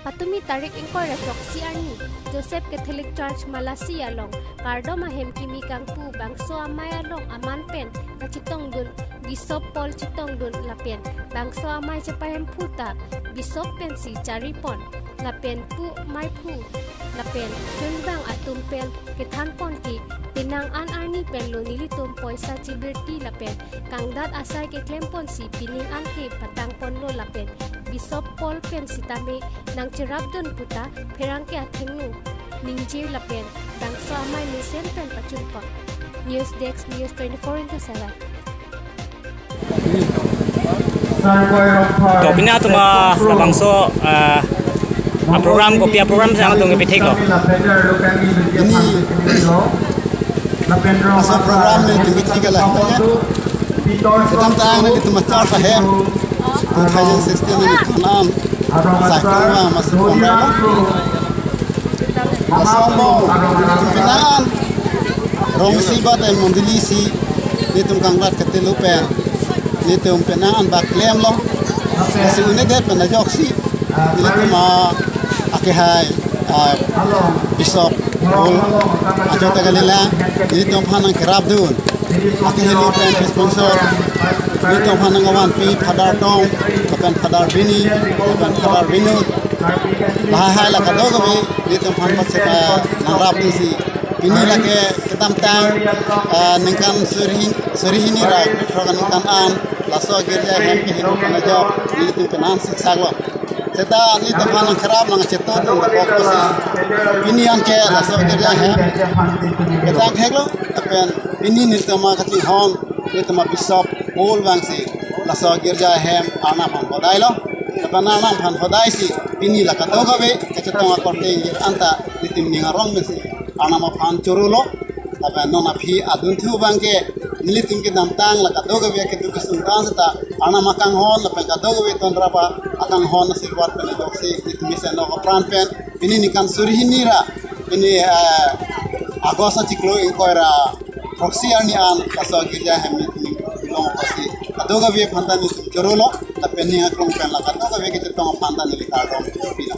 Patumi tarik ingkor refleksi ani Joseph Catholic Church Malaysia long kardo mahem kimi kangpu bangso amay along aman pen kacitong dun Bishop Paul Chitong dun lapen bangso amay cepahem puta Bishop pen si Charipon lapen pu mai pu lapen junbang atum pen kethan pon ki pinang an ani pen lo nilitum poisa cibirti lapen kangdat asai ke klempon si pining an ke patang pon lo lapen Bishop Paul pen si tame nang cirabdon puta perang ke athengnu ningjir lapen bangso amay misen pen pachumpak News Desk News 24/7 to pina tuma labangso program ko pia program sa atong ipitik lo ini masa program ni tinggi kala kita tang ni kita macam apa hem kajian sistem ni kanam sakura masuk program masamo pinaan romsi bat ay mondilisi ni tum kanglat ketelupen ni tum pinaan baklem lo kasi unedet panajoksi ni tum akihai Bishop Paul ajo tagalila ni tum hanang kerap dun akihilupen sponsor ni tum hanang awan pi padar tong kapan padar bini kapan padar binut bahai la kadogawi ni tum han pasapa nangrap si ini lagi ketam tang ningkan surihini ra program ningkan an laso gerja hem ke hidup ajo ni tum kenan siksaglo seta ni tum han kerap nang cetot fokus ini yang ke laso gerja hem ketang heglo apen ini ni tum ma kati hon ni tum Bishop Paul bangsi laso gerja hem ana pam bodai lo kapana nam han hodai si ini la katogawe kecetong akorte ngir anta ni tum ningarong mesi anama pan churulo tapi nona phi adun thu bangke nilitim ke namtang la kadoga we ke dukus untan sata anama kang hon la ka doga we tonra pa akang hon silwar pe doksi itmi se no pran pen ini ni kan surhinira ini agosa ciklo inkoira proxy ani an kaso gilya hem ni no pasi kadoga we phanta ni churulo tapi ni akrong pen la kadoga we ke tong phanta ni likar rom pila